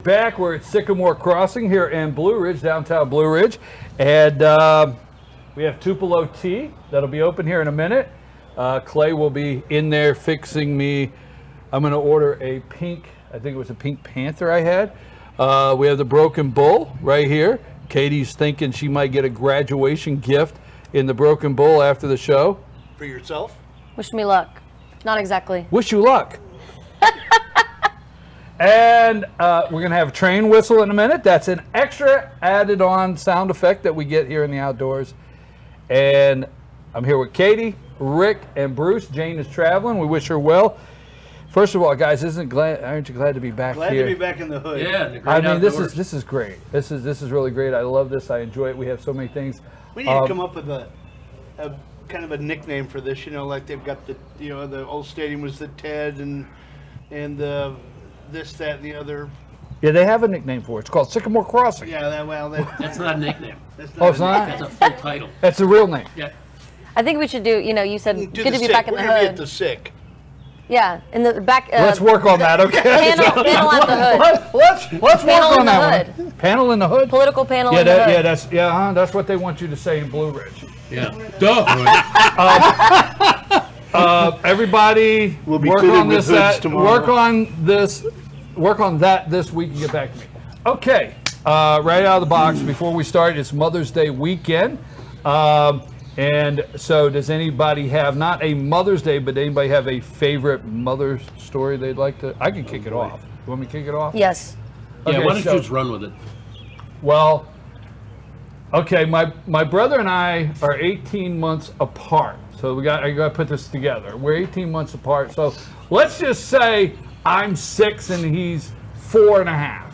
Back, we're at Sycamore Crossing here in Blue Ridge, downtown Blue Ridge, and we have Tupelo Tea that'll be open here in a minute. Clay will be in there fixing me. I'm going to order a pink, I think it was a Pink Panther I had. We have the Broken Bull right here. Katie's thinking she might get a graduation gift in the Broken Bull after the show. For yourself? Wish me luck. Not exactly. Wish you luck. And we're going to have a train whistle in a minute. That's an extra added on sound effect that we get here in the outdoors. And I'm here with Katie, Rick, and Bruce. Jane is traveling. We wish her well. First of all, guys, aren't you glad to be back glad here? Glad to be back in the hood. Yeah, I mean, this is great. This is really great. I love this. I enjoy it. We have so many things. We need to come up with a kind of a nickname for this. You know, like they've got the the old stadium was the Ted and the this, that, and the other. Yeah, they have a nickname for it. It's called Sycamore Crossing. Yeah, that's not a nickname. That's not it's not? That's a full title. That's a real name. Yeah. I think we should do, you said good to be back in the hood. We're going to be at the sick. Yeah, in the back. Let's work on that, okay? Panel at the hood. Let's work on that one. Panel in the hood? Political panel in the hood. Yeah, that's what they want you to say in Blue Ridge. Yeah. Duh. Everybody we'll be work on this. Work on that this week and get back to me. Okay, right out of the box before we start, it's Mother's Day weekend. And so does anybody have, not a Mother's Day, but anybody have a favorite mother's story they'd like to? I can kick it off. You want me to kick it off? Yes. Okay, yeah, why don't you just run with it? Well, okay, my brother and I are 18 months apart. So I got to put this together. We're 18 months apart. So let's just say I'm 6 and he's 4.5.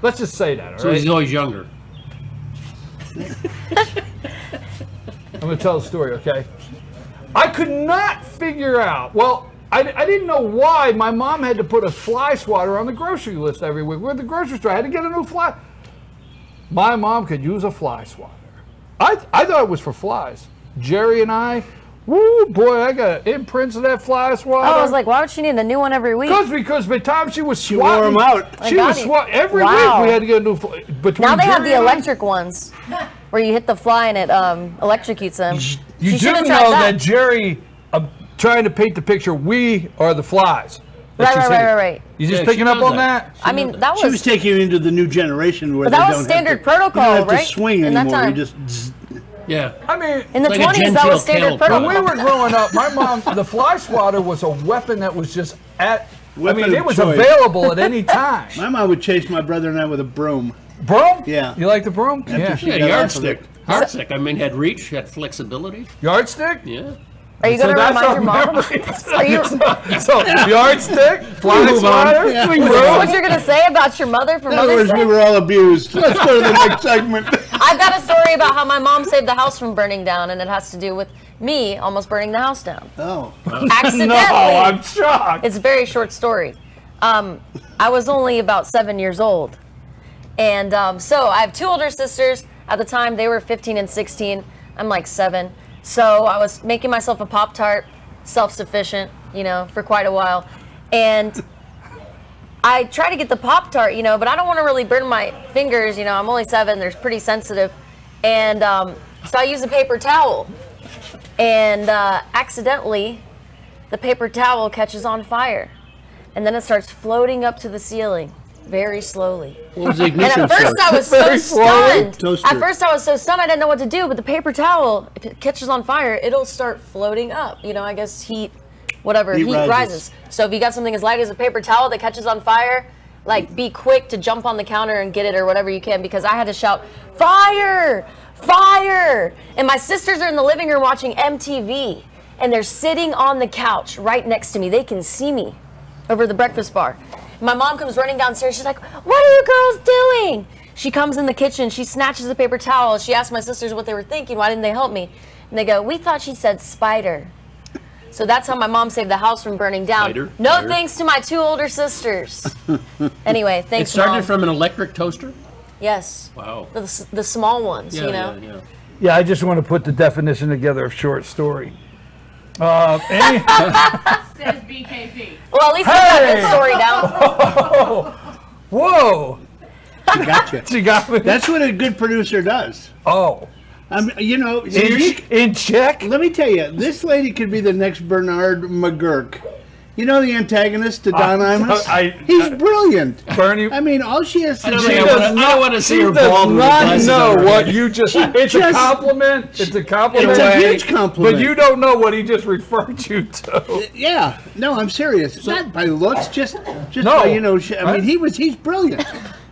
Let's just say that, all so right? He's always younger. I'm going to tell the story, okay? I could not figure out, well, I didn't know why my mom had to put a fly swatter on the grocery list every week. We're at the grocery store. I had to get a new fly. My mom could use a fly swatter. I thought it was for flies. Jerry and I, woo, boy, I got imprints of that fly swatter. I was like, why would she need a new one every week? Because by the time she was swatting, wore them out. She was swatting. Every week we had to get a new fly. Now they have the electric ones where you hit the fly and it electrocutes them. You do know that Jerry, trying to paint the picture, we are the flies. Right. You just picking up on that? I mean, that was... She was taking you into the new generation where that was standard protocol, right? You don't have to swing anymore. You just... Yeah. I mean, in the 20s, that was standard protocol. When we were growing up, my mom, the fly swatter was a weapon that was just it was available at any time. My mom would chase my brother and I with a broom. Broom? Yeah. You like the broom? Yeah, yardstick. Yardstick. I mean, had reach, had flexibility. Yardstick? Yeah. Are you going to remind your mom? So yardstick, fly swatter, what you're going to say about your mother for Mother's Day? We were all abused. Let's go to the next segment. I've got a story about how my mom saved the house from burning down, and it has to do with me almost burning the house down. Oh. Accidentally. No, I'm shocked. It's a very short story. I was only about 7 years old. And so I have 2 older sisters. At the time, they were 15 and 16. I'm like 7. So I was making myself a Pop-Tart, self-sufficient, for quite a while. And I try to get the Pop-Tart, but I don't want to really burn my fingers. I'm only 7. They're pretty sensitive. And so I use a paper towel. And accidentally, the paper towel catches on fire. And then it starts floating up to the ceiling very slowly. What was the ignition? And at first I was so stunned. Toaster. At first I was so stunned I didn't know what to do, but the paper towel, if it catches on fire, it'll start floating up. I guess heat rises. So if you got something as light as a paper towel that catches on fire, like be quick to jump on the counter and get it or whatever you can, because I had to shout, fire! Fire! And my sisters are in the living room watching MTV, and they're sitting on the couch right next to me. They can see me over the breakfast bar. My mom comes running downstairs. She's like, what are you girls doing? She comes in the kitchen. She snatches the paper towel. She asks my sisters what they were thinking. Why didn't they help me? And they go, we thought she said spider. So that's how my mom saved the house from burning down. No thanks to my 2 older sisters. Anyway, thanks, It started Mom. from an electric toaster? Yes. Wow. The small ones, Yeah, I just want to put the definition together of short story. Says BKP. Well, at least we got a good story down. Whoa! She got you. She got me. That's what a good producer does. Oh. You know, In check? let me tell you, this lady could be the next Bernard McGurk. You know the antagonist to Don Imus? He's brilliant. Bernie. I mean, all she has to do I don't want to see her She does bald with not glasses know on her what head. you just. It's a compliment. It's a compliment. It's a huge compliment. But you don't know what he just referred you to. Yeah, no, I'm serious. Not by looks, just No. by, you know. I mean, he's brilliant,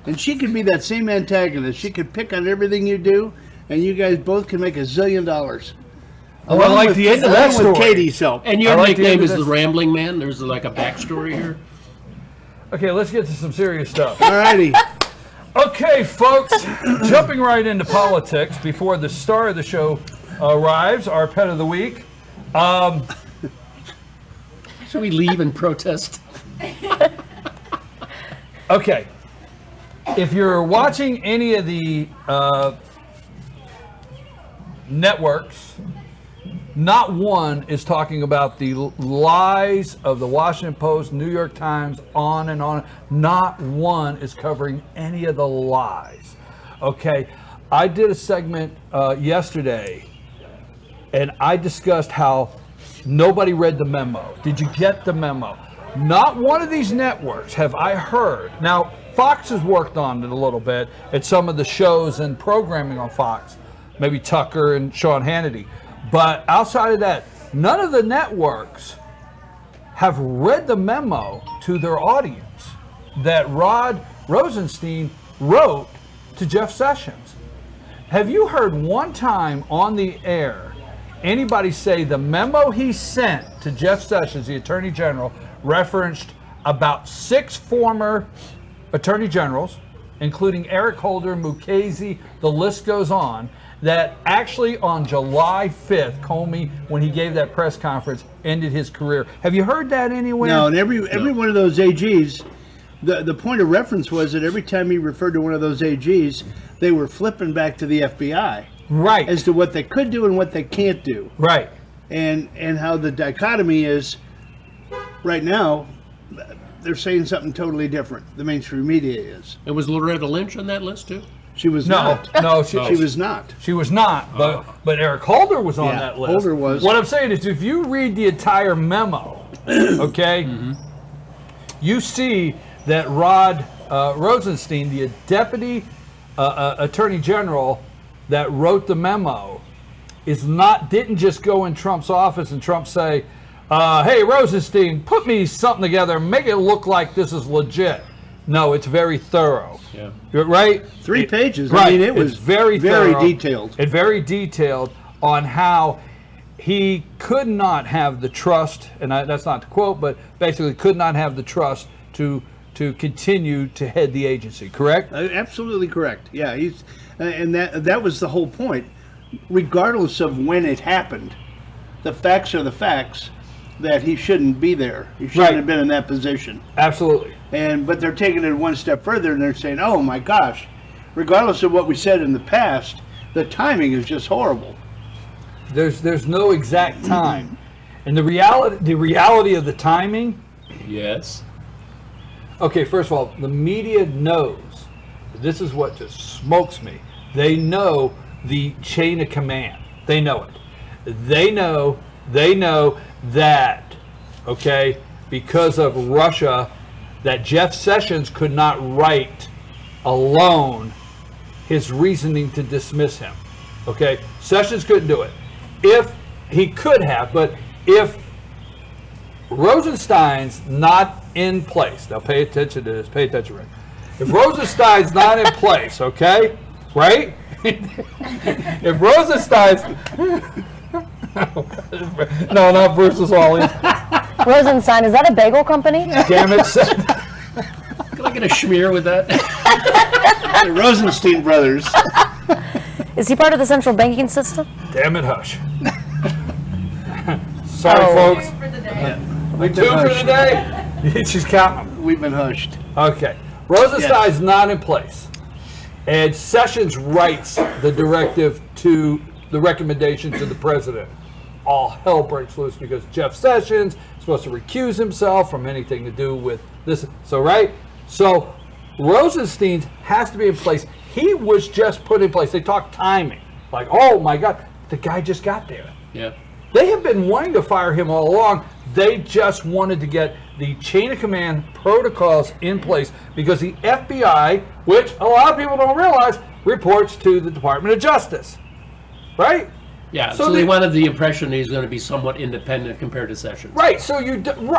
and she could be that same antagonist. She could pick on everything you do, and you guys both can make $1 zillion. Oh, I like the end of that story. With Katie's help. And your like the nickname end of is this. the Rambling Man? There's like a backstory here? Okay, let's get to some serious stuff. Alrighty. Okay, folks, jumping right into politics before the star of the show arrives, our pet of the week. Should we leave and protest? Okay, if you're watching any of the networks, not one is talking about the lies of the Washington Post, New York Times, on and on. Not one is covering any of the lies. Okay, I did a segment yesterday, and I discussed how nobody read the memo. Did you get the memo? Not one of these networks have I heard. Now, Fox has worked on it a little bit at some of the shows and programming on Fox, maybe Tucker and Sean Hannity. But outside of that, none of the networks have read the memo to their audience that Rod Rosenstein wrote to Jeff Sessions. Have you heard one time on the air anybody say the memo he sent to Jeff Sessions, the Attorney General, referenced about 6 former Attorney Generals, including Eric Holder, Mukasey, the list goes on, that actually on July 5th, Comey, when he gave that press conference, ended his career. Have you heard that anywhere? No, and every one of those AGs, the point of reference was that every time he referred to one of those AGs, they were flipping back to the FBI. Right. As to what they could do and what they can't do. Right. And how the dichotomy is, right now, they're saying something totally different. The mainstream media is. And was Loretta Lynch on that list too? She was not. No, She was not. She was not, but Eric Holder was on Yeah, that list. Holder was. What I'm saying is, if you read the entire memo, okay, you see that Rod Rosenstein, the Deputy Attorney General that wrote the memo, didn't just go in Trump's office and Trump say, "Hey, Rosenstein, put me something together, make it look like this is legit." No, it's very thorough. Yeah. Right? 3 pages. Right. I mean, it was It's very very thorough. detailed. And very detailed on how he could not have the trust, and that's not to quote, but basically could not have the trust to continue to head the agency. Correct? Absolutely correct. Yeah, and that was the whole point. Regardless of when it happened, the facts are the facts. That he shouldn't be there. He shouldn't have been in that position. Absolutely. But they're taking it one step further and they're saying, "Oh my gosh, regardless of what we said in the past, the timing is just horrible." There's no exact time, and the reality of the timing. Yes. Okay, first of all, the media knows. This is what just smokes me. They know the chain of command. They know it. They know that, okay, because of Russia, that Jeff Sessions could not write alone his reasoning to dismiss him. Okay, Sessions couldn't do it. If he could have, but if Rosenstein's not in place, now pay attention to this, pay attention, Rick. If Rosenstein's not in place, okay, right? If Rosenstein's no, not Bruce's Wally. Rosenstein, is that a bagel company? Damn it. Can I get a schmear with that? The Rosenstein brothers. Is he part of the central banking system? Damn it, hush. Sorry, folks. We've Two been for the hushed. day. She's counting them. We've been hushed. Okay. Rosenstein's not in place. And Sessions writes the directive to the recommendation to the president. All hell breaks loose because Jeff Sessions is supposed to recuse himself from anything to do with this. So Rosenstein's has to be in place. He was just put in place. They talk timing. Like, oh my God, the guy just got there. Yeah. They have been wanting to fire him all along. They just wanted to get the chain of command protocols in place because the FBI, which a lot of people don't realize, reports to the Department of Justice. Right? Yeah, so they wanted the impression he's going to be somewhat independent compared to Sessions. Right, so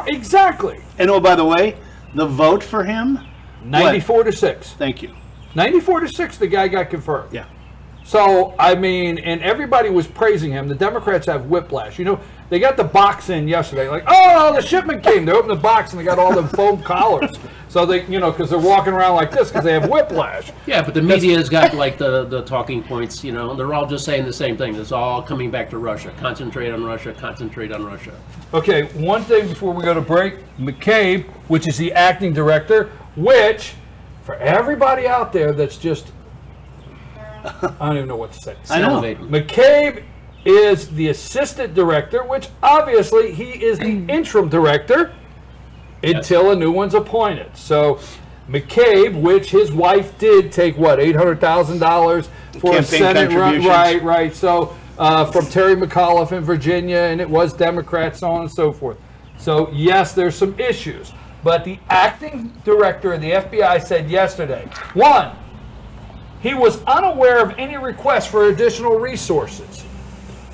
exactly. And oh, by the way, the vote for him? 94-6. Thank you. 94-6, the guy got confirmed. Yeah. So, I mean, and everybody was praising him. The Democrats have whiplash. You know, they got the box in yesterday. Like, oh, the shipment came. They opened the box and they got all them foam collars. So they, you know, because they're walking around like this because they have whiplash. Yeah, but the media's got like the talking points, you know, they're all just saying the same thing. It's all coming back to Russia. Concentrate on Russia, concentrate on Russia. Okay, one thing before we go to break. McCabe, which is the acting director, which, for everybody out there that's just, I don't even know what to say. I know. McCabe is the assistant director, which obviously he is the interim director until a new one's appointed. So McCabe, which his wife did take, what, $800,000 for a Senate run. Right. So from Terry McAuliffe in Virginia, and it was Democrats, so on and so forth. So yes, there's some issues. But the acting director of the FBI said yesterday, one, he was unaware of any request for additional resources.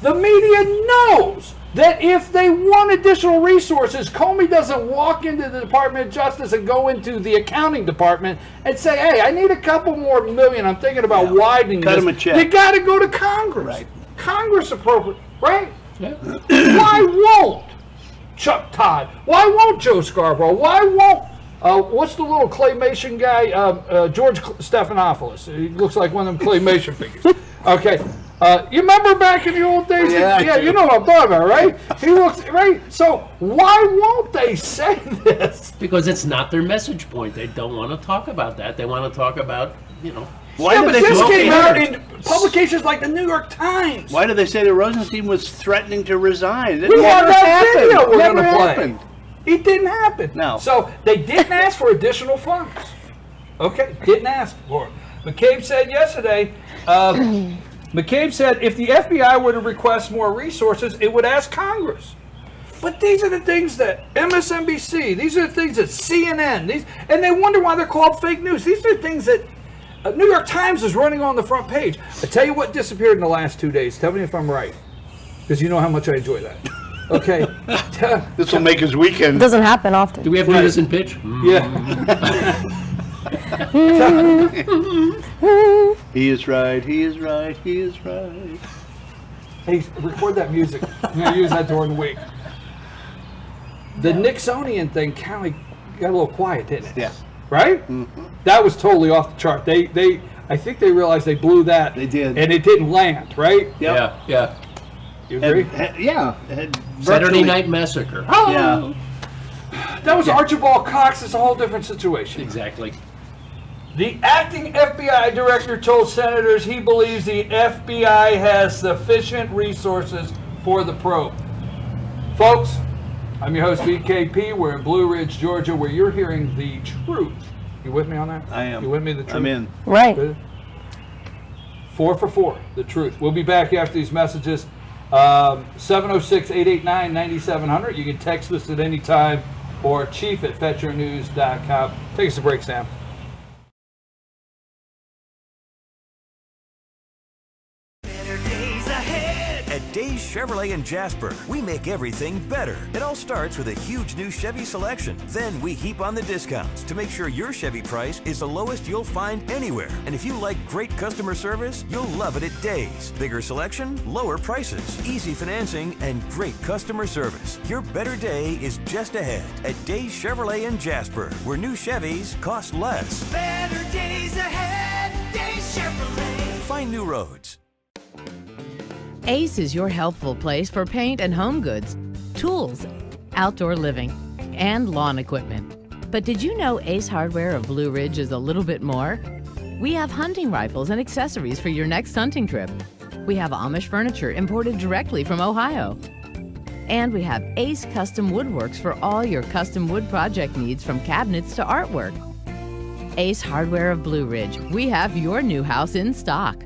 The media knows that if they want additional resources, Comey doesn't walk into the Department of Justice and go into the accounting department and say, hey, I need a couple more million. I'm thinking about widening Cut this. him a check. You got to go to Congress. Right. Congress appropriate, right? Yeah. Why won't Chuck Todd? Why won't Joe Scarborough? Why won't what's the little claymation guy? George Stephanopoulos. He looks like one of them claymation figures. Okay. You remember back in the old days? Yeah, you know what I'm talking about, right? He looks, right? So why won't they say this? Because it's not their message point. They don't want to talk about that. They want to talk about, you know. Yeah, but this came out in publications like the New York Times. Why did they say that Rosenstein was threatening to resign? We have that video we're going to play. Happened. It didn't happen. No. So they didn't ask for additional funds. Okay, didn't ask for it. McCabe said yesterday, McCabe said if the FBI were to request more resources, it would ask Congress. But these are the things that MSNBC, these are the things that CNN, and they wonder why they're called fake news. These are things that New York Times is running on the front page. I tell you what disappeared in the last 2 days. Tell me if I'm right, because you know how much I enjoy that. Okay. This will make his weekend. It doesn't happen often. Do we have to do this in pitch? Yeah. He is right, he is right, he is right. Hey, record that music. I'm going to use that during the week. The Nixonian thing kind of got a little quiet, didn't it? Yeah. Right? Mm-hmm. That was totally off the chart. I think they realized they blew that. They did. And it didn't land, right? Yep. Yeah. You agree? Saturday Night Massacre. Oh. Yeah. That was Archibald Cox. It's a whole different situation. Exactly. The acting FBI director told senators he believes the FBI has sufficient resources for the probe. Folks, I'm your host, VKP. We're in Blue Ridge, Georgia, where you're hearing the truth. You with me on that? I am. You with me? The truth? I'm in. Right. Good. 4 for 4, the truth. We'll be back after these messages. 706-889-9700. You can text us at any time, or chief@fetchernews.com. Take us a break, Sam. At Days Chevrolet in Jasper, we make everything better. It all starts with a huge new Chevy selection. Then we heap on the discounts to make sure your Chevy price is the lowest you'll find anywhere. And if you like great customer service, you'll love it at Days. Bigger selection, lower prices, easy financing, and great customer service. Your better day is just ahead at Days Chevrolet in Jasper, where new Chevys cost less. Better days ahead, Days Chevrolet. Find new roads. Ace is your helpful place for paint and home goods, tools, outdoor living, and lawn equipment. But did you know Ace Hardware of Blue Ridge is a little bit more? We have hunting rifles and accessories for your next hunting trip. We have Amish furniture imported directly from Ohio. And we have Ace Custom Woodworks for all your custom wood project needs, from cabinets to artwork. Ace Hardware of Blue Ridge. We have your new house in stock.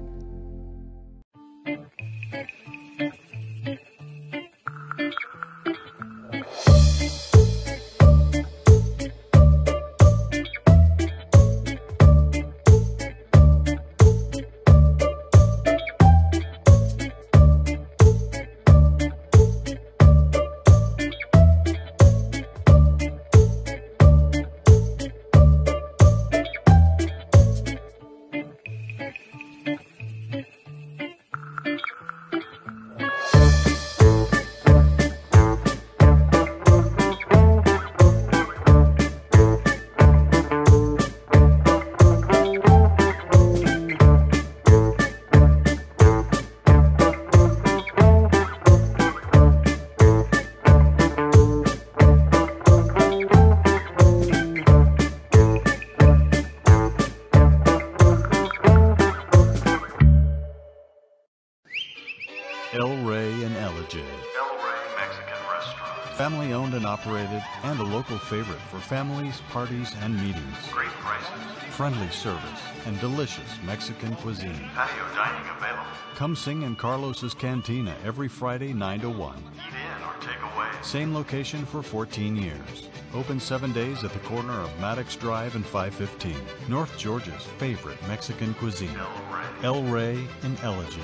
Family owned and operated and a local favorite for families, parties, and meetings. Great prices, friendly service, and delicious Mexican cuisine. patio dining available. Come sing in Carlos's Cantina every Friday 9 to 1. Eat in or take away. Same location for 14 years. Open 7 days at the corner of Maddox Drive and 515. North Georgia's favorite Mexican cuisine. El Rey in Ellijay.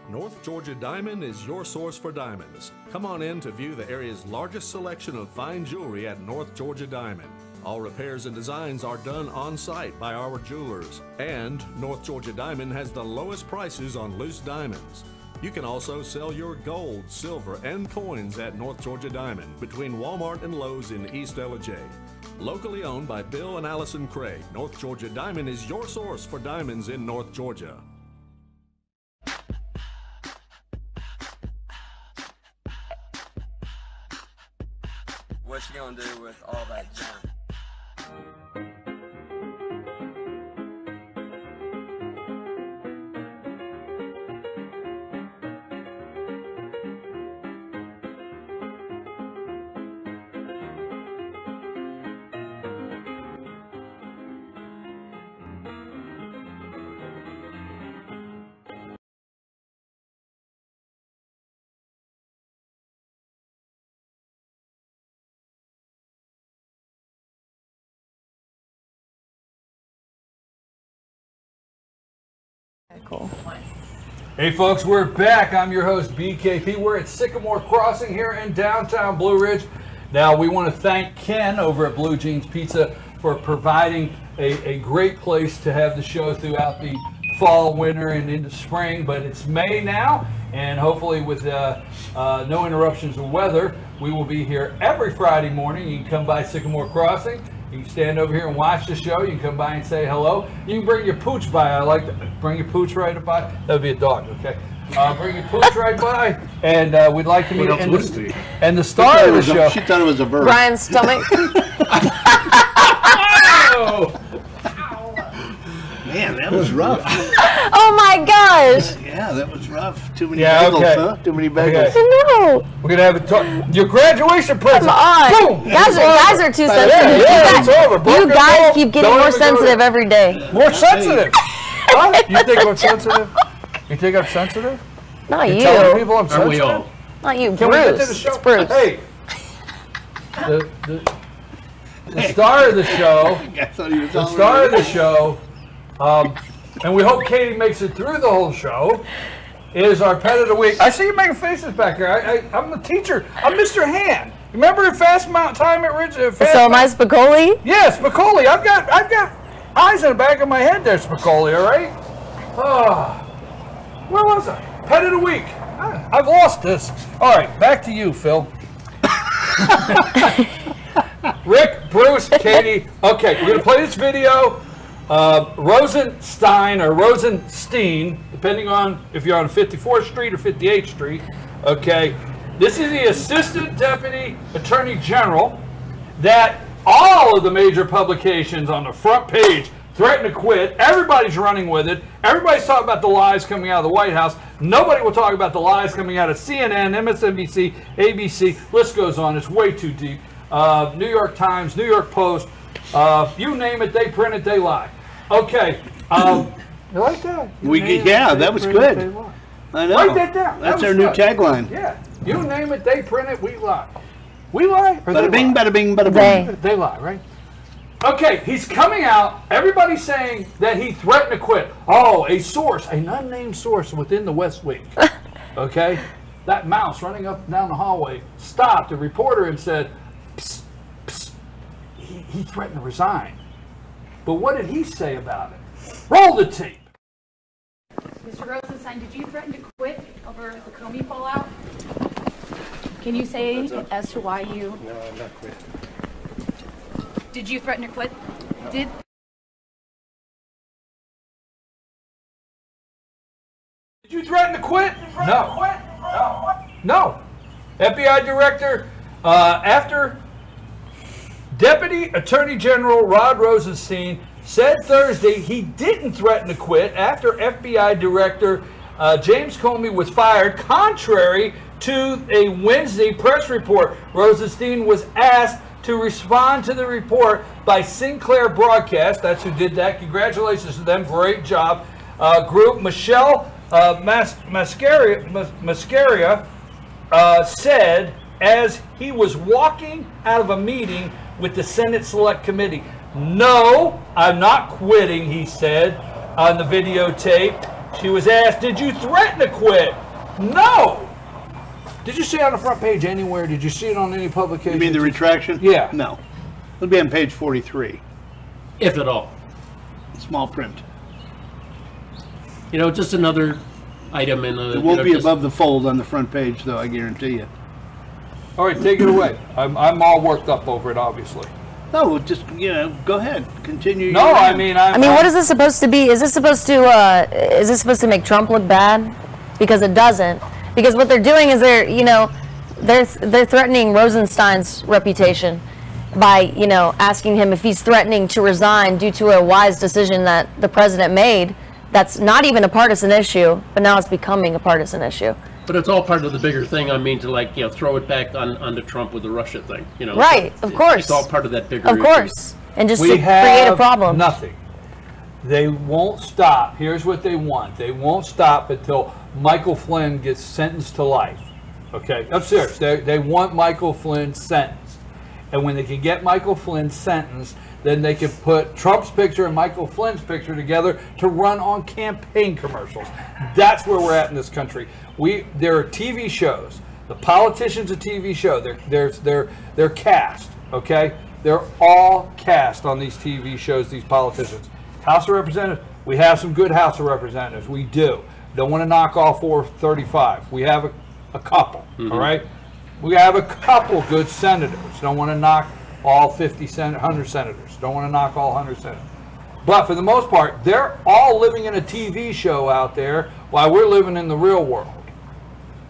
North Georgia Diamond is your source for diamonds. Come on in to view the area's largest selection of fine jewelry at North Georgia Diamond. All repairs and designs are done on site by our jewelers. And North Georgia Diamond has the lowest prices on loose diamonds. You can also sell your gold, silver, and coins at North Georgia Diamond between Walmart and Lowe's in East Ellijay. Locally owned by Bill and Allison Craig, North Georgia Diamond is your source for diamonds in North Georgia. What you gonna do with all that junk? Cool. Hey folks, we're back. I'm your host BKP. We're at Sycamore Crossing here in downtown Blue Ridge. Now we want to thank Ken over at Blue Jeans Pizza for providing a great place to have the show throughout the fall, winter, and into spring. But it's May now, and hopefully with no interruptions of weather, we will be here every Friday morning. You can come by Sycamore Crossing. You can stand over here and watch the show. You can come by and say hello. You can bring your pooch by. I like to bring your pooch right by. That would be a dog, okay? Bring your pooch right by, and we'd like to meet you. And the star of the show. She thought it was a bird. Brian's stomach. Oh. Man, that was rough. Oh my gosh. Yeah, that was rough. Too many bagels, okay. huh? Too many bagels. Okay. No. We're gonna have a talk. Your graduation present. Come on. Boom. Guys are too sensitive. Yeah, it's over. You Broken guys ball. keep getting Don't more even go sensitive there. every day. More sensitive. Huh? You think I'm sensitive? You think I'm sensitive? Not You're you. telling people I'm sensitive? Aren't we all? Not you. Can Bruce. we get to the show? It's Bruce. Hey. The star of the show. I thought he was The star of the show. And we hope Katie makes it through the whole show, is our pet of the week. I see you making faces back here. I'm the teacher. I'm Mr. Hand. Remember at Fast Mount Time at Ridge? So am I Spicoli? Yes, Spicoli. I've got eyes in the back of my head there, Spicoli, all right? Oh, where was I? Pet of the week. I've lost this. All right, back to you, Phil. Rick, Bruce, Katie. Okay, we're going to play this video. Rosenstein or Rosenstein, depending on if you're on 54th Street or 58th Street. Okay, this is the Assistant Deputy Attorney General that all of the major publications on the front page threaten to quit. Everybody's running with it. Everybody's talking about the lies coming out of the White House. Nobody will talk about the lies coming out of CNN, MSNBC, ABC. List goes on. It's way too deep. New York Times, New York Post. You name it, they print it, they lie. Okay. You like that? That was good. I know. Write that down. That's our new tagline. Yeah. You name it, they print it, we lie. We lie? Or bada bing, bada bing, bada bing. They lie, right? Okay, he's coming out. Everybody's saying that he threatened to quit. Oh, a source, an unnamed source within the West Wing. Okay? That mouse running up and down the hallway stopped a reporter and said, psst, psst. He threatened to resign. But what did he say about it? Roll the tape. Mr. Rosenstein, did you threaten to quit over the Comey fallout? Can you say as to why you... No, I'm not quitting. Did you threaten to quit? Did you threaten to quit? No. No. FBI Director, after Deputy Attorney General Rod Rosenstein said Thursday he didn't threaten to quit after FBI Director James Comey was fired, contrary to a Wednesday press report. Rosenstein was asked to respond to the report by Sinclair Broadcast. That's who did that. Congratulations to them. Great job. Group Michelle Mascaria said as he was walking out of a meeting with the Senate Select Committee. No, I'm not quitting, he said on the videotape. She was asked, did you threaten to quit? No. Did you see it on the front page anywhere? Did you see it on any publication? You mean the retraction? Yeah. No. It'll be on page 43. If at all. Small print. You know, just another item in the... It won't be above the fold on the front page, though, I guarantee you. All right, take it away. I'm all worked up over it, obviously. No, just, go ahead. Continue. No, I mean, what is this supposed to be? Is this supposed to make Trump look bad? Because it doesn't. Because what they're doing is they're threatening Rosenstein's reputation by, asking him if he's threatening to resign due to a wise decision that the president made. That's not even a partisan issue, but now it's becoming a partisan issue. But it's all part of the bigger thing. I mean, to throw it back onto Trump with the Russia thing. Right, of course. It's all part of that bigger issue. Of course. And just to create a problem. Nothing. They won't stop. Here's what they want. They won't stop until Michael Flynn gets sentenced to life. Okay? I'm serious. They want Michael Flynn sentenced. And when they can get Michael Flynn sentenced, then they can put Trump's picture and Michael Flynn's picture together to run on campaign commercials. That's where we're at in this country. There are TV shows. The politicians' a TV show. They're cast. Okay? They're all cast on these TV shows, these politicians. House of Representatives, we have some good House of Representatives. We do. Don't want to knock all 435. We have a couple, all right? We have a couple good senators. Don't want to knock all 100 senators. Don't want to knock all 100 senators. But for the most part, they're all living in a TV show out there while we're living in the real world.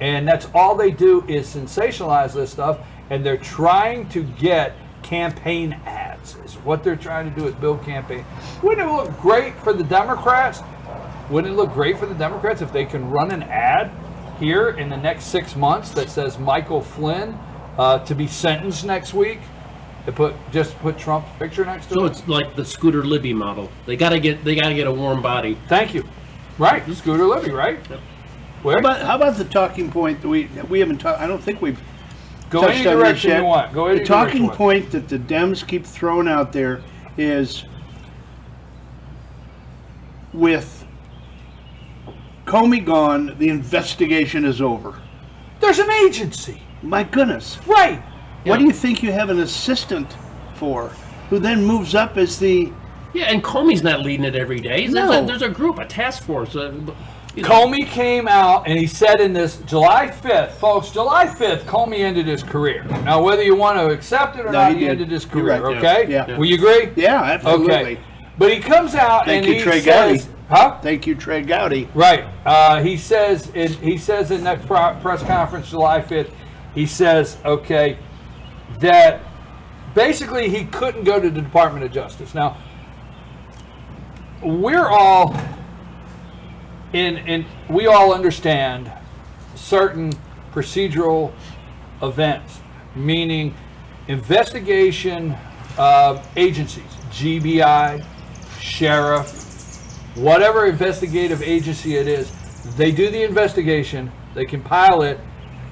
And that's all they do is sensationalize this stuff, and they're trying to get campaign ads. Is what they're trying to do is build campaign. Wouldn't it look great for the Democrats? Wouldn't it look great for the Democrats if they can run an ad here in the next 6 months that says Michael Flynn to be sentenced next week? To just put Trump's picture next to it. So it's like the Scooter Libby model. They gotta get a warm body. Thank you. Right, Scooter Libby, right? Yep. Where? How about the talking point that we haven't talked? I don't think we've go any direction you want. Go any the talking point that the Dems keep throwing out there is with Comey gone, the investigation is over. There's an agency. My goodness. Right. What do you think you have an assistant for, who then moves up as the... Yeah, and Comey's not leading it every day. No. There's a group, a task force. Comey came out and he said in this July 5th, folks, July 5th, Comey ended his career. Now, whether you want to accept it or not, he ended his career, right, okay? Yeah. Will you agree? Yeah, absolutely. Okay. But he comes out and he Trey says... Gowdy. Huh? Thank you, Trey Gowdy. Right. He says in that press conference July 5th, he says, okay, that basically he couldn't go to the Department of Justice. Now, we're all we all understand certain procedural events, meaning investigation agencies, GBI, sheriff, whatever investigative agency it is, they do the investigation, they compile it,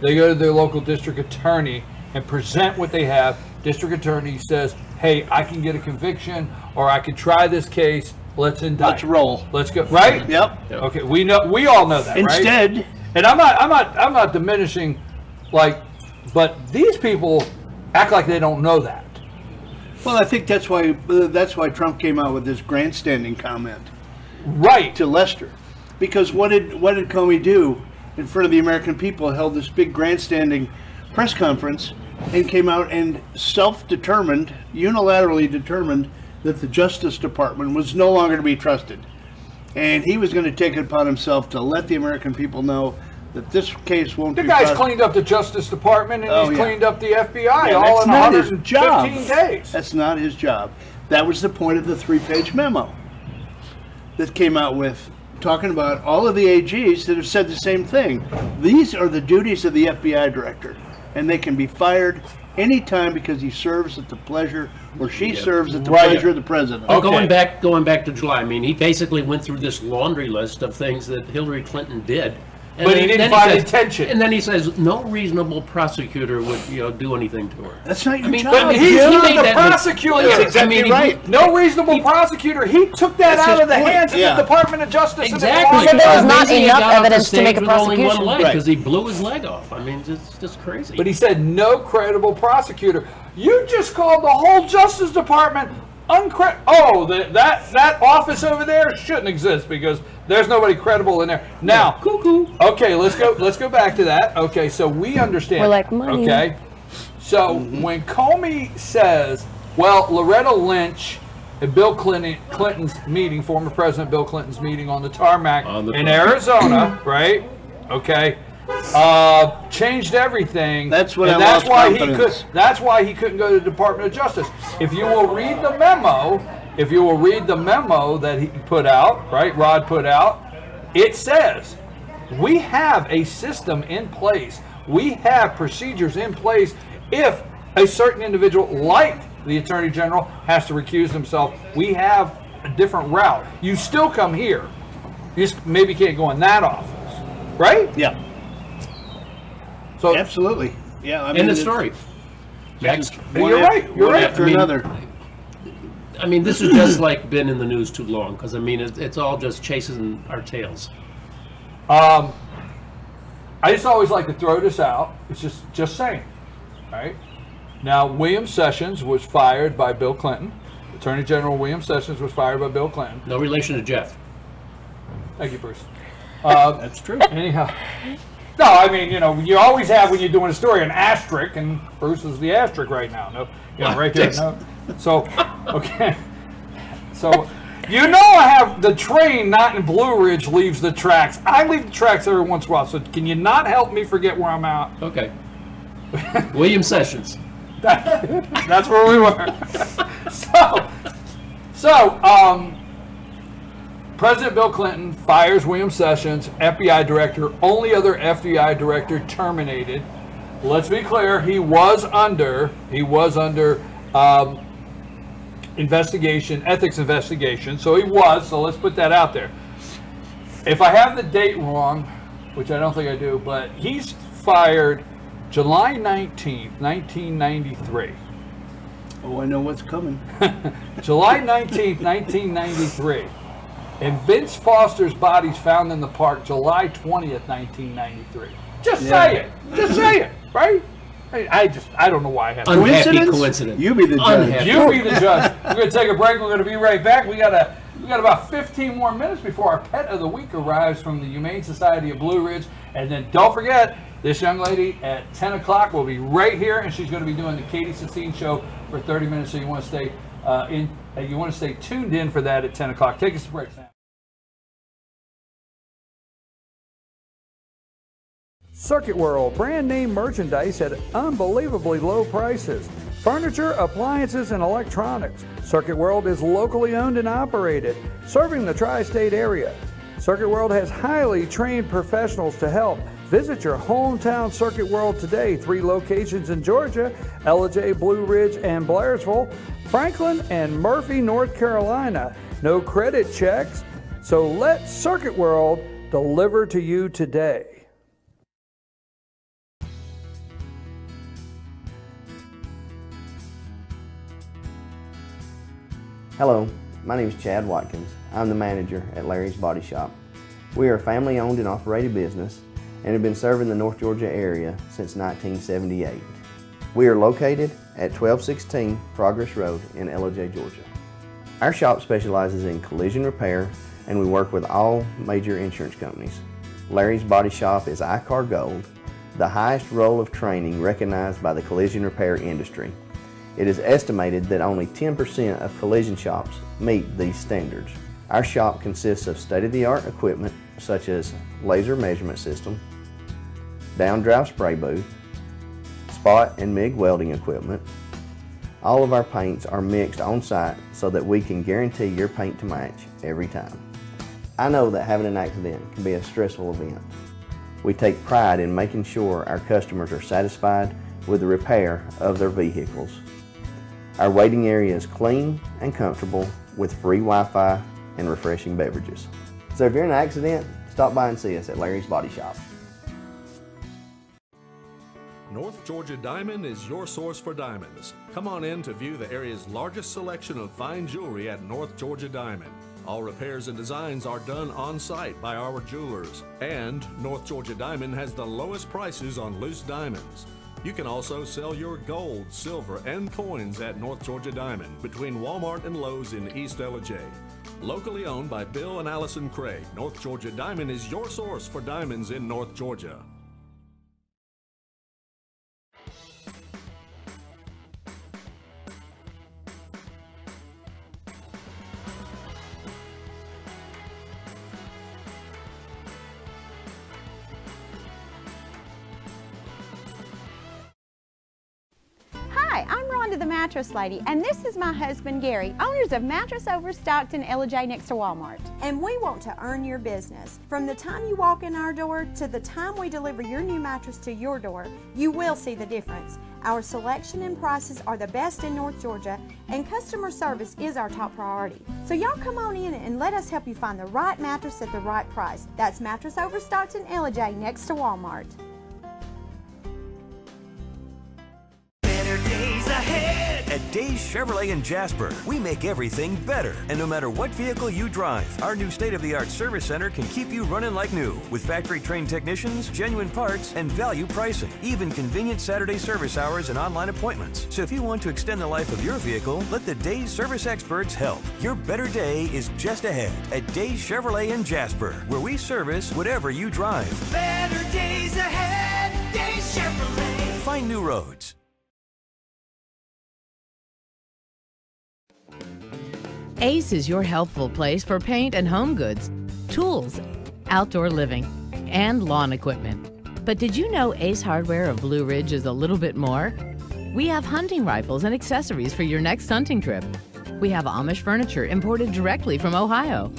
they go to their local district attorney and present what they have. District attorney says, hey, I can get a conviction, or I can try this case, let's indict. Let's roll. Let's go, right? Yep. Okay, we all know that, Instead, right? And I'm not diminishing, like, but these people act like they don't know that. well, I think that's why Trump came out with this grandstanding comment, right, to Lester, because what did Comey do in front of the American people? Held this big grandstanding press conference and came out and unilaterally determined that the Justice Department was no longer to be trusted, and he was going to take it upon himself to let the American people know that this case won't be trusted. The guy's cleaned up the Justice Department, and he's cleaned up the FBI all in 115 days. That's not his job. That was the point of the 3-page memo that came out with, talking about all of the AGs that have said the same thing. These are the duties of the FBI director, and they can be fired anytime because he serves at the pleasure, or she serves at the pleasure of the president. Oh, going back to July, I mean, he basically went through this laundry list of things that Hillary Clinton did. But he didn't find attention. And then he says no reasonable prosecutor would do anything to her. That's not your job. But he's not the prosecutor. That's exactly right. No reasonable prosecutor. He took that out of the hands of the Department of Justice. So Exactly. there was not enough evidence to make a prosecution. Only one leg because he blew his leg off. I mean, it's just crazy. But he said no credible prosecutor. You just called the whole Justice Department that office over there shouldn't exist because there's nobody credible in there. Now, okay, let's go back to that. Okay, so we understand. We're like money. Okay, so when Comey says, well, Loretta Lynch at Bill Clinton's meeting, former President Bill Clinton's meeting on the tarmac in Arizona, right? Okay. Changed everything. That's what that's why he couldn't go to the Department of Justice. If you will read the memo, that he put out, right? Rod put out, it says we have a system in place. We have procedures in place if a certain individual, like the Attorney General, has to recuse himself. We have a different route. You still come here. You just maybe can't go in that office, right? Yeah. So absolutely, yeah. I mean, end the story. Next, you're right. You're right. After another. I mean, this has just like been in the news too long because I mean, it's all just chasing our tails. I just always like to throw this out. It's just saying, right? Now, William Sessions was fired by Bill Clinton. Attorney General William Sessions was fired by Bill Clinton. No relation to Jeff. Thank you, Bruce. That's true. Anyhow. No, I mean, you always have when you're doing a story an asterisk, and Bruce is the asterisk right now. No, right there. No. So, okay. So, I have the train not in Blue Ridge leaves the tracks. I leave the tracks every once in a while. So, can you not help me forget where I'm at? Okay. William Sessions. That's where we were. President Bill Clinton fires William Sessions, FBI director, only other FBI director terminated. Let's be clear, he was under investigation, ethics investigation, so let's put that out there. If I have the date wrong, which I don't think I do, but he's fired July 19th, 1993. Oh, I know what's coming. July 19th, 1993. And Vince Foster's body's found in the park July 20th, 1993. Just say it, right? I don't know why I have to. Unhappy coincidence. You be the judge. You be the judge. We're going to take a break. We're going to be right back. We got about 15 more minutes before our pet of the week arrives from the Humane Society of Blue Ridge. And then don't forget, this young lady at 10 o'clock will be right here, and she's going to be doing the Katie Sassine show for 30 minutes. So you want to stay you want to stay tuned in for that at 10 o'clock. Take us a break, Sam. Circuit World, brand name merchandise at unbelievably low prices. Furniture, appliances, and electronics. Circuit World is locally owned and operated, serving the tri-state area. Circuit World has highly trained professionals to help. Visit your hometown Circuit World today. 3 locations in Georgia: Ellijay, Blue Ridge, and Blairsville, Franklin, and Murphy, North Carolina. No credit checks, so let Circuit World deliver to you today. Hello, my name is Chad Watkins. I'm the manager at Larry's Body Shop. We are a family-owned and operated business and have been serving the North Georgia area since 1978. We are located at 1216 Progress Road in Ellijay, Georgia. Our shop specializes in collision repair, and we work with all major insurance companies. Larry's Body Shop is ICAR Gold, the highest role of training recognized by the collision repair industry. It is estimated that only 10% of collision shops meet these standards. Our shop consists of state-of-the-art equipment such as laser measurement system, down-drive spray booth, spot and MIG welding equipment. All of our paints are mixed on site so that we can guarantee your paint to match every time. I know that having an accident can be a stressful event. We take pride in making sure our customers are satisfied with the repair of their vehicles. Our waiting area is clean and comfortable with free Wi-Fi and refreshing beverages. So if you're in an accident, stop by and see us at Larry's Body Shop. North Georgia Diamond is your source for diamonds. Come on in to view the area's largest selection of fine jewelry at North Georgia Diamond. All repairs and designs are done on site by our jewelers. And North Georgia Diamond has the lowest prices on loose diamonds. You can also sell your gold, silver, and coins at North Georgia Diamond between Walmart and Lowe's in East Ellijay. Locally owned by Bill and Allison Craig, North Georgia Diamond is your source for diamonds in North Georgia. Hi, I'm Rhonda the Mattress Lady, and this is my husband Gary, owners of Mattress Overstocked in Ellijay next to Walmart. And we want to earn your business. From the time you walk in our door to the time we deliver your new mattress to your door, you will see the difference. Our selection and prices are the best in North Georgia, and customer service is our top priority. So y'all come on in and let us help you find the right mattress at the right price. That's Mattress Overstocked in Ellijay next to Walmart. Days ahead. At Days Chevrolet in Jasper, we make everything better. And no matter what vehicle you drive, our new state-of-the-art service center can keep you running like new with factory-trained technicians, genuine parts, and value pricing. Even convenient Saturday service hours and online appointments. So if you want to extend the life of your vehicle, let the Days service experts help. Your better day is just ahead at Days Chevrolet in Jasper, where we service whatever you drive. Better days ahead, Days Chevrolet. Find new roads. Ace is your helpful place for paint and home goods, tools, outdoor living, and lawn equipment. But did you know Ace Hardware of Blue Ridge is a little bit more? We have hunting rifles and accessories for your next hunting trip. We have Amish furniture imported directly from Ohio.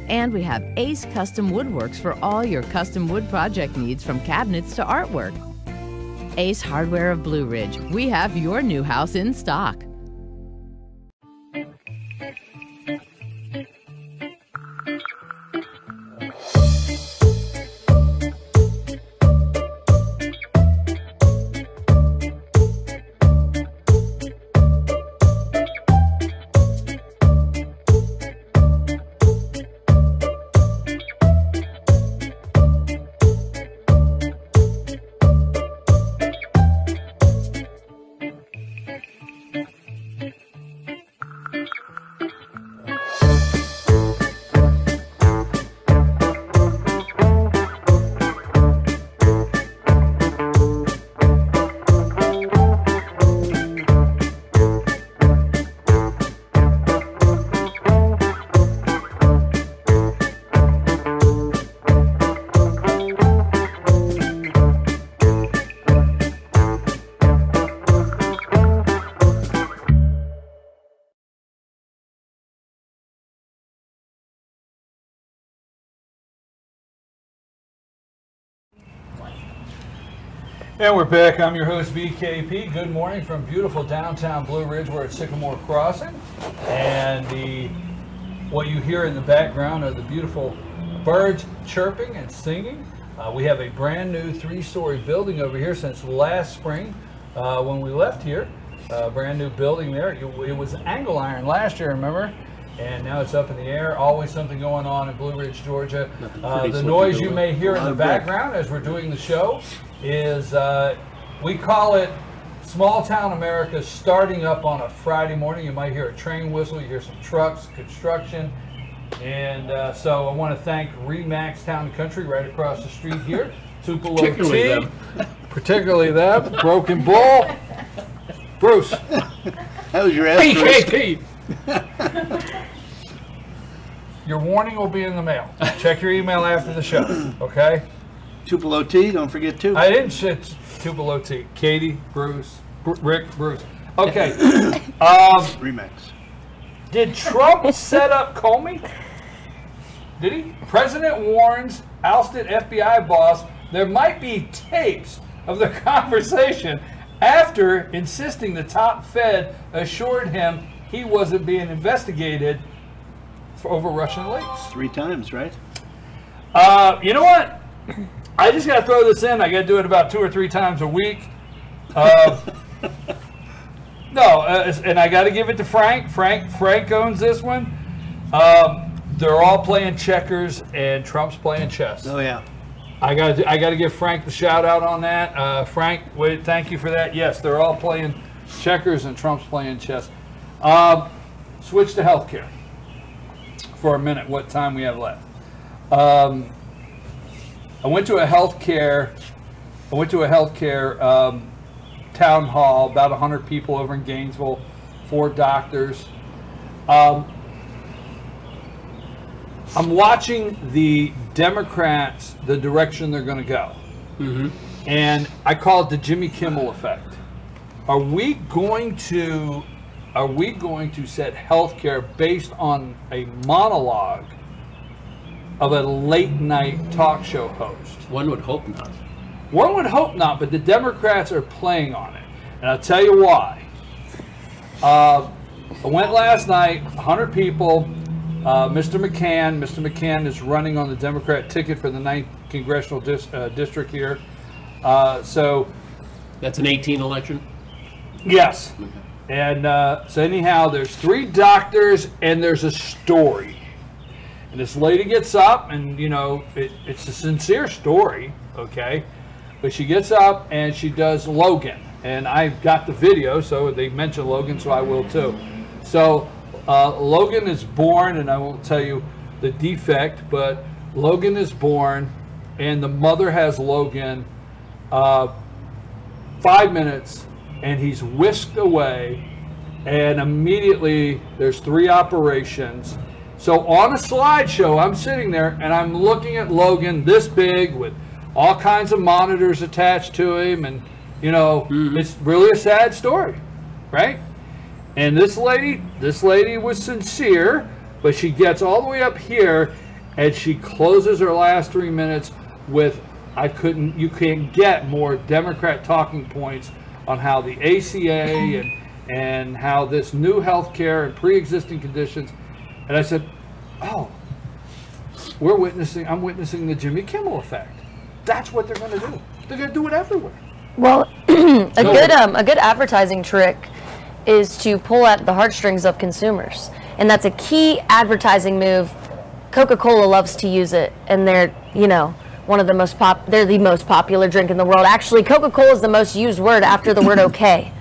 And we have Ace Custom Woodworks for all your custom wood project needs, from cabinets to artwork. Ace Hardware of Blue Ridge, we have your new house in stock. And we're back. I'm your host, BKP. Good morning from beautiful downtown Blue Ridge. We're at Sycamore Crossing. And what you hear in the background are the beautiful birds chirping and singing. We have a brand new 3-story building over here since last spring when we left here. Brand new building there. It was angle iron last year, remember? And now it's up in the air. Always something going on in Blue Ridge, Georgia. The noise you may hear in the background as we're doing the show is, we call it small town America starting up on a Friday morning. You might hear a train whistle, you hear some trucks, construction. And so I want to thank Remax Town and Country right across the street here. Tupelo Tea, particularly them, Broken Bull. Bruce. That was your asterisk. PKP. Your warning will be in the mail. Check your email after the show, okay? Tupelo Tea, don't forget to. I didn't shit Tupelo Tea. Katie, Bruce, Rick, Bruce. Okay. Remax. Did Trump set up Comey? Did he? President warns ousted FBI boss there might be tapes of the conversation after insisting the top Fed assured him he wasn't being investigated for over Russian leaks. 3 times, right? You know what? I just got to throw this in. I got to do it about 2 or 3 times a week. And I got to give it to Frank. Frank owns this one. They're all playing checkers, and Trump's playing chess. Oh yeah. I got to give Frank the shout out on that. Frank, thank you for that. Yes, they're all playing checkers, and Trump's playing chess. Switch to healthcare for a minute. What time we have left? I went to a healthcare town hall, about 100 people over in Gainesville, 4 doctors. I'm watching the Democrats, the direction they're going to go. Mm-hmm. And I call it the Jimmy Kimmel effect. Are we going to set healthcare based on a monologue of a late night talk show host? One would hope not. One would hope not, but the Democrats are playing on it. And I'll tell you why. I went last night, 100 people. Mr. McCann is running on the Democrat ticket for the 9th Congressional District here. So that's an 18 election? Yes. Okay. And so anyhow, there's 3 doctors and there's a story. And this lady gets up and, you know, it's a sincere story, okay? But she gets up and she does Logan. And I've got the video, so they mentioned Logan, so I will too. So Logan is born, and I won't tell you the defect, but Logan is born, and the mother has Logan 5 minutes, and he's whisked away, and immediately there's 3 operations. So on a slideshow, I'm sitting there, and I'm looking at Logan this big with all kinds of monitors attached to him, and, you know, it's really a sad story, right? And this lady was sincere, but she gets all the way up here, and she closes her last 3 minutes with, you can't get more Democrat talking points on how the ACA and how this new health care and pre-existing conditions. And I said, oh, I'm witnessing the Jimmy Kimmel effect. That's what they're going to do. They're going to do it everywhere. Well, a good advertising trick is to pull at the heartstrings of consumers, and that's a key advertising move. Coca-Cola loves to use it, and they're, you know, they're the most popular drink in the world. Actually, Coca-Cola is the most used word after the word okay.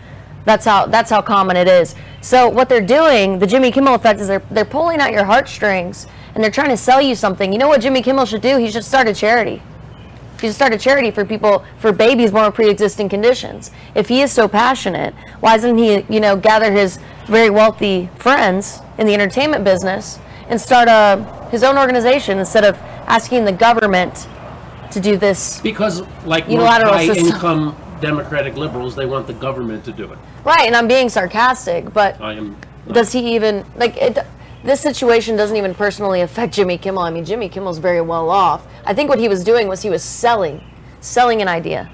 That's how common it is. So what they're doing, the Jimmy Kimmel effect, is they're pulling out your heartstrings, and they're trying to sell you something. You know what Jimmy Kimmel should do? He should start a charity. He should start a charity for people, for babies born with pre-existing conditions. If he is so passionate, why doesn't he, you know, gather his very wealthy friends in the entertainment business and start his own organization instead of asking the government to do this? Because, like unilateral high-income Democratic liberals, they want the government to do it. Right, and I'm being sarcastic, but does he even, like, this situation doesn't even personally affect Jimmy Kimmel. I mean, Jimmy Kimmel's very well off. I think what he was doing was he was selling an idea.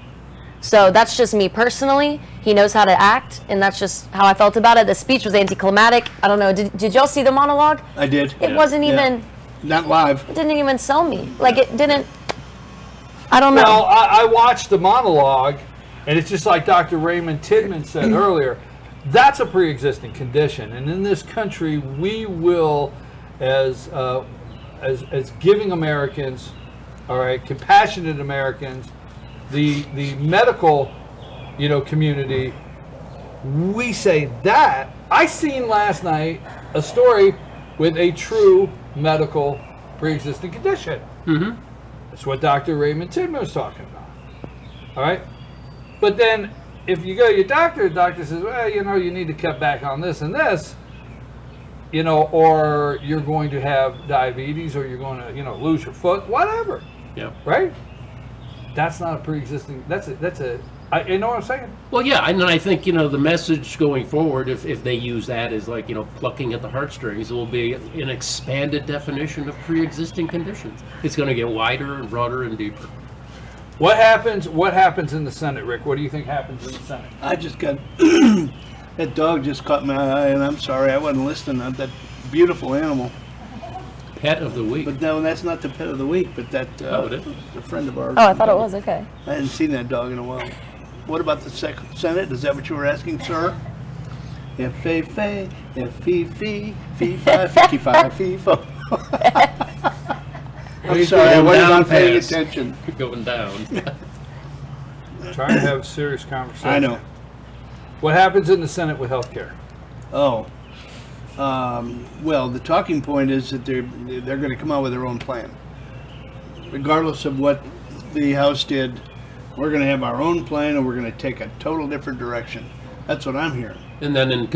So that's just me personally. He knows how to act, and that's just how I felt about it. The speech was anticlimactic. I don't know. Did y'all see the monologue? I did. It wasn't even. Not live. It didn't even sell me. Like, it didn't. I don't know. Well, I watched the monologue, and it's just like Dr. Raymond Tidman said earlier. That's a pre-existing condition, and in this country, we will, as giving Americans, all right, compassionate Americans, the medical, community, we say that. I seen last night a story with a true medical pre-existing condition. Mm-hmm. That's what Dr. Raymond Tidman was talking about. All right, but then if you go to your doctor, the doctor says, well, you need to cut back on this and this, or you're going to have diabetes, or you're going to, lose your foot, whatever. Yeah. Right? That's not a pre-existing. You know what I'm saying? Well, yeah, and I think the message going forward, if they use that as like plucking at the heartstrings, it will be an expanded definition of pre-existing conditions. It's going to get wider and broader and deeper. What happens in the Senate, Rick? What do you think happens in the Senate? I just got that dog just caught my eye, and I'm sorry I wasn't listening. That beautiful animal. Pet of the week. But no, that's not the pet of the week. But that it is a friend of ours. Oh, I thought it was. Okay. I hadn't seen that dog in a while. What about the Senate? Is that what you were asking, sir? F-A-F-A, F-E-F-E, Fee-Fi, Fee-Fi, Fee-Fo. I'm sorry, I wasn't paying attention. Going down. Trying to have a serious conversation. I know. What happens in the Senate with health care? Oh. Well, the talking point is that they're going to come out with their own plan. Regardless of what the House did, we're going to have our own plan, and we're going to take a total different direction. That's what I'm hearing. And then in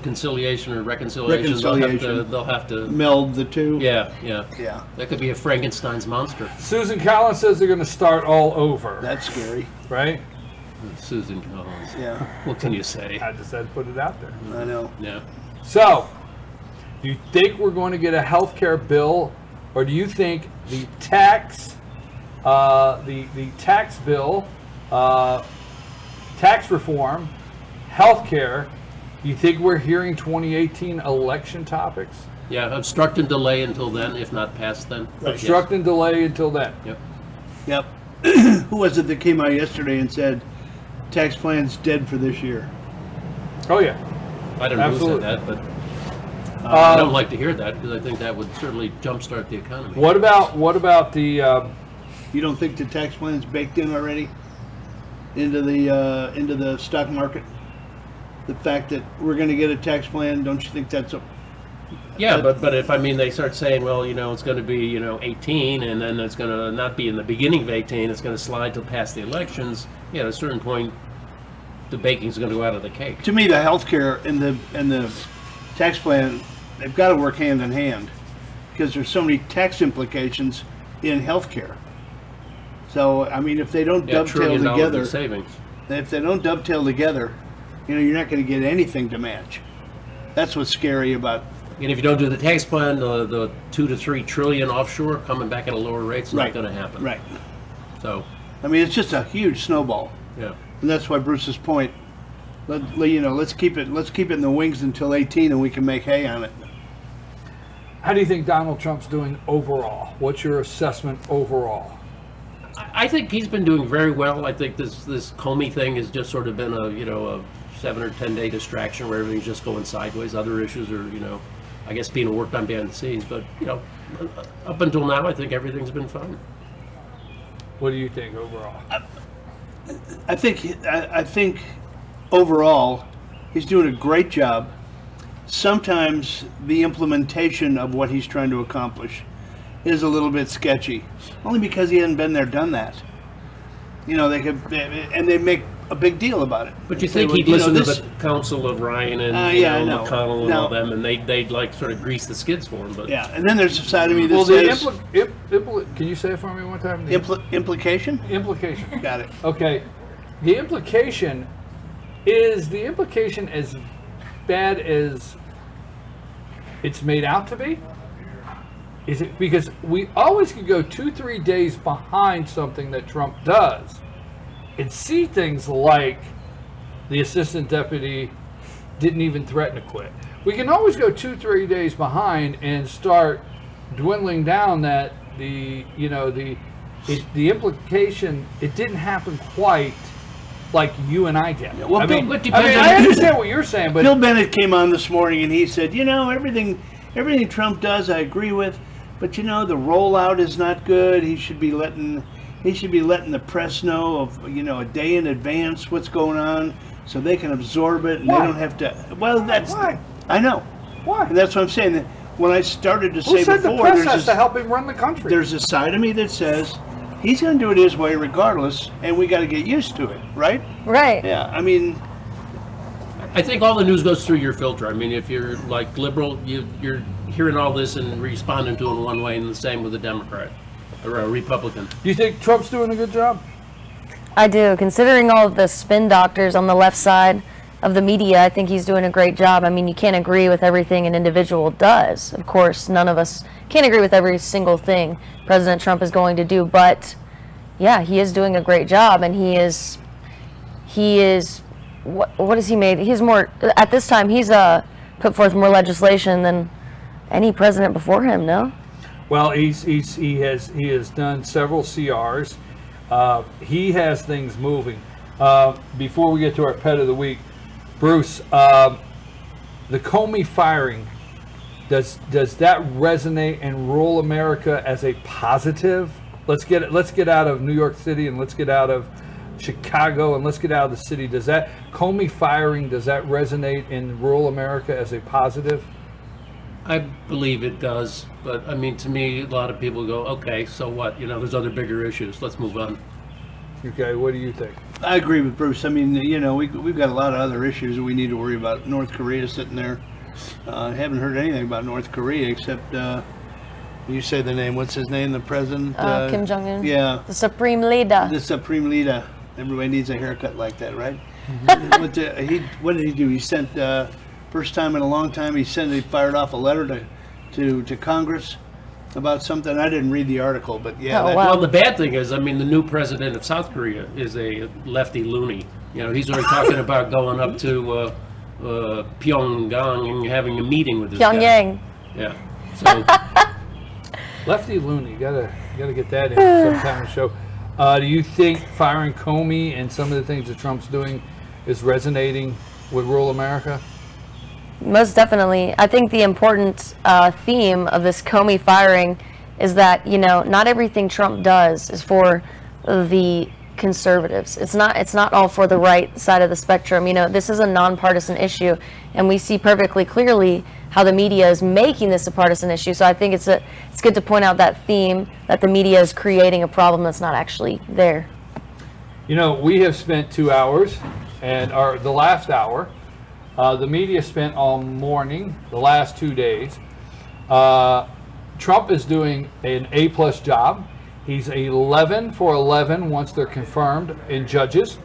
conciliation or reconciliation, they'll have to meld the two. Yeah. That could be a Frankenstein's monster. Susan Collins says they're going to start all over. That's scary, right? Susan Collins. Yeah. What can you say? I just had to put it out there. I know. Yeah. So, do you think we're going to get a health care bill, or do you think the tax bill, tax reform, health care, do you think we're hearing 2018 election topics? Yeah, obstruct and delay until then, if not past then. Obstruct and delay until then. Yep. Who was it that came out yesterday and said tax plan's dead for this year? Oh yeah. I don't know who said that, but I don't like to hear that, because I think that would certainly jumpstart the economy. What about the? You don't think the tax plan's baked in already into the stock market? The fact that we're going to get a tax plan, don't you think that's a? Yeah, but if they start saying, well, it's going to be 18, and then it's going to not be in the beginning of 18, it's going to slide till past the elections. Yeah, at a certain point, the baking's going to go out of the cake. To me, the health care and the tax plan, they've got to work hand in hand, because there's so many tax implications in health care. So if they don't dovetail together, if they don't dovetail together, you're not going to get anything to match. That's what's scary about. And if you don't do the tax plan, the 2 to 3 trillion offshore coming back at a lower rate is not going to happen. Right. So. It's just a huge snowball. Yeah. And that's why Bruce's point. Let's keep it in the wings until 18, and we can make hay on it. How do you think Donald Trump's doing overall? What's your assessment overall? I think he's been doing very well. I think this Comey thing has just sort of been a 7 or 10 day distraction where everything's just going sideways. Other issues are I guess being worked on behind the scenes. But up until now, I think everything's been fine. What do you think overall? I think overall he's doing a great job. Sometimes the implementation of what he's trying to accomplish is a little bit sketchy, only because he hasn't been there, done that. They make a big deal about it. But you think he'd listen to the counsel of Ryan and McConnell and all them, and they'd like sort of grease the skids for him. But yeah, and then there's a side of me that says, can you say it for me one time? Implication? Implication. Got it. Okay. The implication is as bad as it's made out to be? Is it because we always could go 2-3 days behind something that Trump does, and see things like the assistant deputy didn't even threaten to quit. We can always go 2-3 days behind and start dwindling down that the implication, it didn't happen quite like you and I get. Well, I understand what you're saying, but Bill Bennett came on this morning and he said, everything Trump does, I agree with, but the rollout is not good. He should be letting the press know of a day in advance what's going on, so they can absorb it and they don't have to. Well, that's why. I know why. That's what I'm saying. That when I started to Who say said before, the press has to help him run the country? There's a side of me that says he's going to do it his way regardless, and we got to get used to it, right? Right. Yeah. I mean, I think all the news goes through your filter. I mean, if you're like liberal, you're hearing all this and responding to it in one way, and the same with a Democrat or a Republican. Do you think Trump's doing a good job? I do. Considering all of the spin doctors on the left side of the media, I think he's doing a great job. I mean, you can't agree with everything an individual does. Of course, none of us can agree with every single thing President Trump is going to do, but yeah, he is doing a great job, and he is what has he made? He's more, at this time, he's put forth more legislation than any president before him, no? Well, he has done several CRs. He has things moving. Before we get to our pet of the week, Bruce, the Comey firing, does that resonate in rural America as a positive? Let's get out of New York City and let's get out of Chicago and let's get out of the city. Does that Comey firing, does that resonate in rural America as a positive? I believe it does, but I mean, to me, a lot of people go, okay, so what? There's other bigger issues. Let's move on. Okay, what do you think? I agree with Bruce. I mean, we've got a lot of other issues that we need to worry about. North Korea sitting there. I haven't heard anything about North Korea except, you say the name, what's his name, the president? Kim Jong-un. Yeah. The supreme leader. The supreme leader. Everybody needs a haircut like that, right? What did he do? He sent, first time in a long time, he fired off a letter to Congress about something. I didn't read the article, but yeah. Well, the bad thing is, I mean, the new president of South Korea is a lefty loony. He's already talking about going up to Pyongyang and having a meeting with this Pyongyang. guy. Yeah. So lefty loony, gotta get that in sometime to show. Do you think firing Comey and some of the things that Trump's doing is resonating with rural America? Most definitely. I think the important theme of this Comey firing is that, not everything Trump does is for the conservatives. It's not all for the right side of the spectrum. This is a nonpartisan issue, and we see perfectly clearly how the media is making this a partisan issue. So I think it's good to point out that theme, that the media is creating a problem that's not actually there. We have spent 2 hours, and the last hour, the media spent all morning, the last 2 days. Trump is doing an A+ job. He's 11 for 11 once they're confirmed in judges.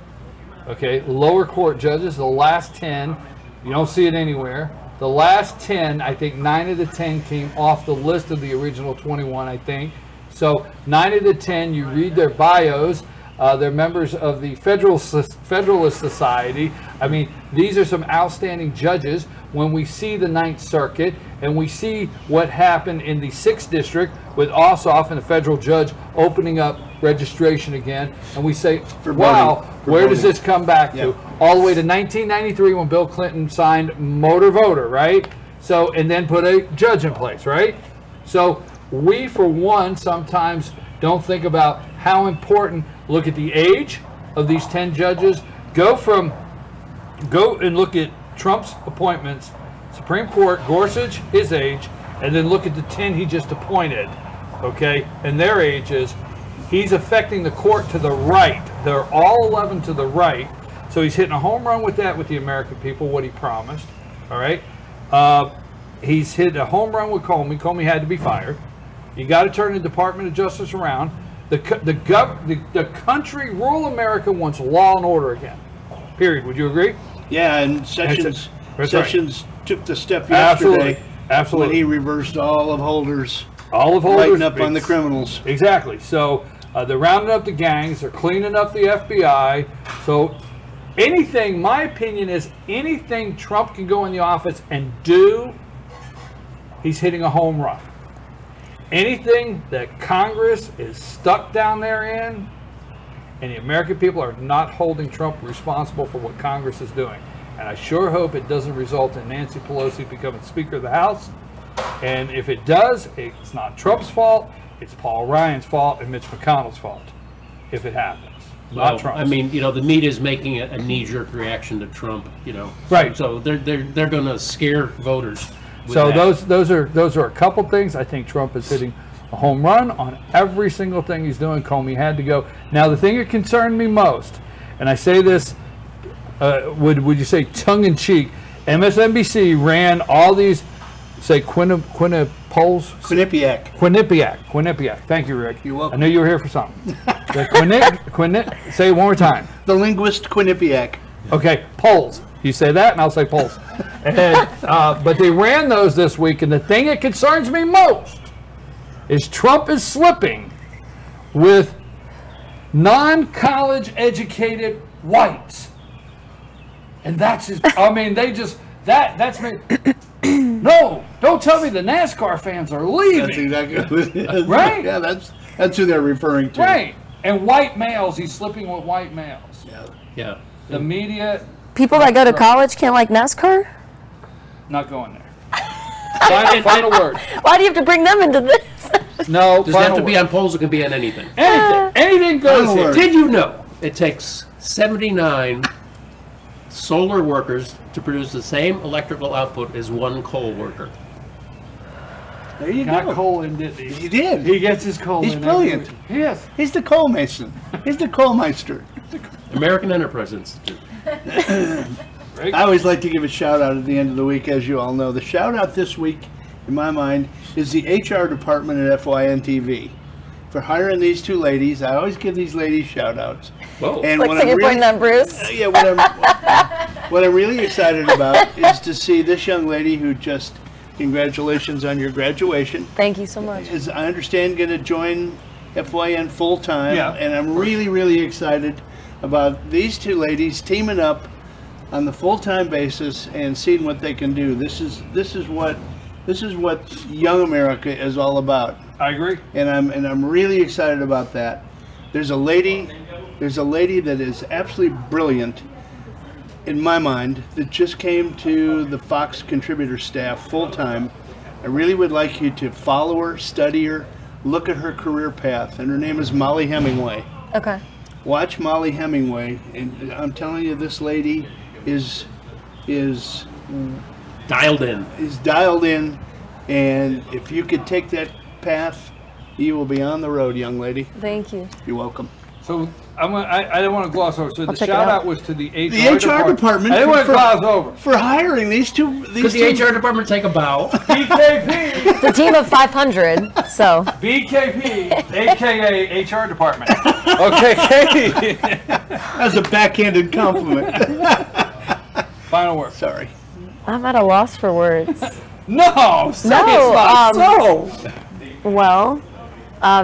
Okay, lower court judges, the last 10, you don't see it anywhere. The last 10, I think 9 of the 10 came off the list of the original 21, I think. So 9 of the 10, you read their bios. They're members of the Federalist Society. I mean, these are some outstanding judges. When we see the Ninth Circuit and we see what happened in the 6th District with Ossoff and a federal judge opening up registration again, and we say, wow, where does this come back to? All the way to 1993 when Bill Clinton signed motor voter, right? So, and then put a judge in place, right? So we, for one, sometimes don't think about how important. Look at the age of these 10 judges. Go and look at Trump's appointments. Supreme Court, Gorsuch, his age, and then look at the 10 he just appointed, okay, and their ages. He's affecting the court to the right. They're all 11 to the right. So he's hitting a home run with that with the American people, what he promised, all right? He's hit a home run with Comey. Comey had to be fired. You got to turn the Department of Justice around. The country, rural America, wants law and order again. Period. Would you agree? Yeah, and Sessions took the step yesterday. Absolutely. When he reversed all of Holder's writing up on the criminals. Exactly. So They're rounding up the gangs. They're cleaning up the FBI. So anything, my opinion is anything Trump can go in the office and do, he's hitting a home run. Anything that Congress is stuck down there in, and the American people are not holding Trump responsible for what Congress is doing. And I sure hope it doesn't result in Nancy Pelosi becoming Speaker of the House. And if it does, it's not Trump's fault. It's Paul Ryan's fault and Mitch McConnell's fault if it happens. Not Trump's. I mean, the media is making a knee-jerk reaction to Trump. Right. So they're going to scare voters. So those are a couple things. I think Trump is hitting a home run on every single thing he's doing. Comey had to go. Now the thing that concerned me most, and I say this, would you say tongue-in-cheek? MSNBC ran all these, say Quinnipiac. Thank you, Rick. You're welcome. I knew you were here for something. Say it one more time. The linguist Quinnipiac. Okay, polls. You say that, and I'll say polls. And, but they ran those this week, and the thing that concerns me most is Trump is slipping with non-college educated whites. And that's his, I mean, they just, that's me. No, don't tell me the NASCAR fans are leaving. That's exactly right? Yeah, that's who they're referring to. Right. And white males, he's slipping with white males. Yeah. The media. People that go to college can't like NASCAR? Not going there. Final word. Why do you have to bring them into this? No, does it have to be on polls? It can be on anything. Anything goes here. Did you know it takes 79 solar workers to produce the same electrical output as one coal worker? There you Got go. coal in, didn't he? He did. He gets his coal He's in. brilliant. Yes. He's the coal mason. He's the coal meister. American Enterprise Institute. I always like to give a shout out at the end of the week, as you all know. The shout out this week, in my mind, is the HR department at FYN TV for hiring these two ladies. I always give these ladies shout outs. Whoa. And Looks like you're pointing at Bruce. Yeah, what I'm really excited about is to see this young lady who just, congratulations on your graduation. Thank you so much. Is, I understand, going to join FYN full time. Yeah, and I'm really, really excited about these two ladies teaming up on the full-time basis and seeing what they can do. This is what young America is all about. I agree. And I'm really excited about that. There's a lady that is absolutely brilliant in my mind that just came to the Fox contributor staff full-time. I really would like you to follow her, study her, look at her career path, and her name is Molly Hemingway. Okay. Watch Molly Hemingway, and I'm telling you, this lady is dialed in. Is dialed in, and if you could take that path, you will be on the road, young lady. Thank you. You're welcome. So I don't want to gloss over. So I'll the check it shout out. out was to the HR department. I didn't want to gloss over. For hiring these two. Could the HR department take a bow? BKP. It's a team of 500, so. BKP, a.k.a. HR department. Okay, Katie. That's a backhanded compliment. Final word. Sorry. I'm at a loss for words. No, it's not so. Well,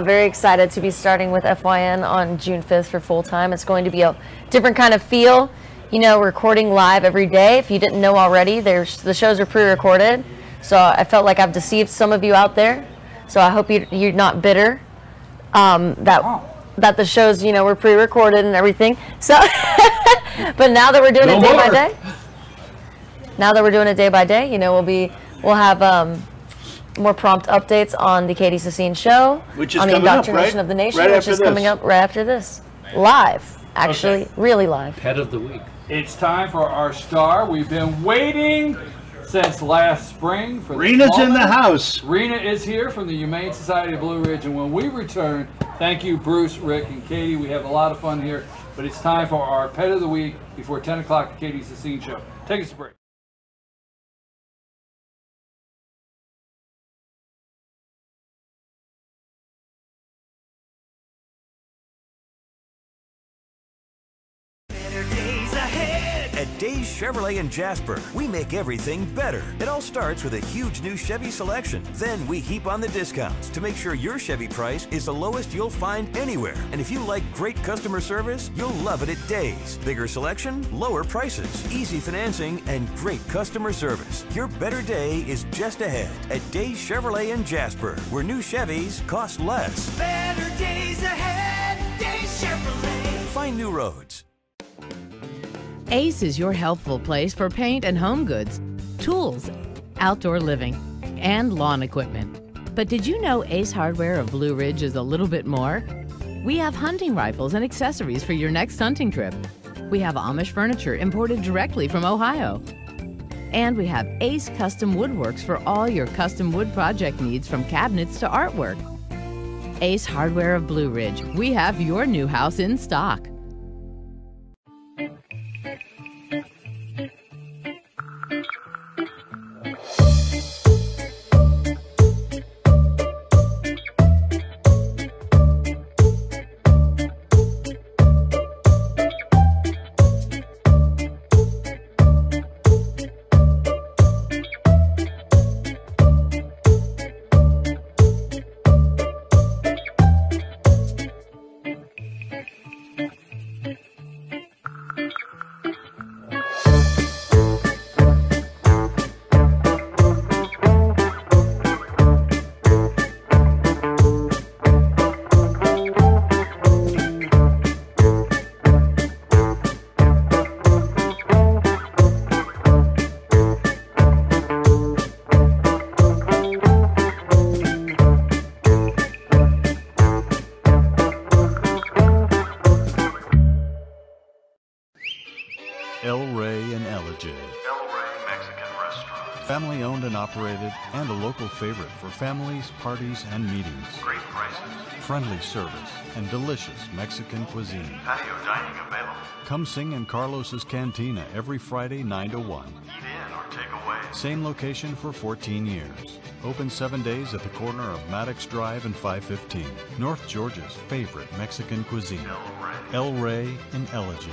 very excited to be starting with FYN on June 5th for full time. It's going to be a different kind of feel. You know, recording live every day. If you didn't know already, the shows are pre-recorded. So I felt like I've deceived some of you out there. So I hope you're not bitter that the shows, you know, were pre-recorded and everything. So, but now that we're doing it day by day, you know, we'll have more prompt updates on the Katie Sassine show, which is on the coming up, indoctrination right? of the nation, Right which after is this. coming up right after this, live. Actually, really live. Head of the week. It's time for our star. We've been waiting since last spring for this Rena's in moment. the house. Rena is here from the Humane Society of Blue Ridge, and when we return, thank you, Bruce, Rick, and Katie. We have a lot of fun here, but it's time for our pet of the week before 10 o'clock, the Katie Sassine show. Take us a break. At Days Chevrolet in Jasper, we make everything better. It all starts with a huge new Chevy selection. Then we heap on the discounts to make sure your Chevy price is the lowest you'll find anywhere. And if you like great customer service, you'll love it at Days. Bigger selection, lower prices, easy financing, and great customer service. Your better day is just ahead at Days Chevrolet in Jasper, where new Chevys cost less. Better days ahead, Days Chevrolet. Find new roads. Ace is your helpful place for paint and home goods, tools, outdoor living, and lawn equipment. But did you know Ace Hardware of Blue Ridge is a little bit more? We have hunting rifles and accessories for your next hunting trip. We have Amish furniture imported directly from Ohio. And we have Ace Custom Woodworks for all your custom wood project needs, from cabinets to artwork. Ace Hardware of Blue Ridge, we have your new house in stock. El Rey and Elijah. El Rey Mexican Restaurant. Family owned and operated, and a local favorite for families, parties, and meetings. Great prices. Friendly service and delicious Mexican cuisine. Patio dining available. Come sing in Carlos's Cantina every Friday 9 to 1. Eat in or take away. Same location for 14 years. Open 7 days at the corner of Maddox Drive and 515. North Georgia's favorite Mexican cuisine. El Rey and Elijah.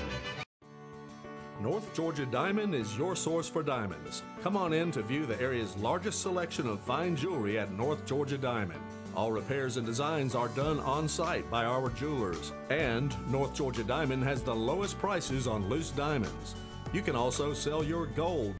North Georgia Diamond is your source for diamonds. Come on in to view the area's largest selection of fine jewelry at North Georgia Diamond. All repairs and designs are done on site by our jewelers. And North Georgia Diamond has the lowest prices on loose diamonds. You can also sell your gold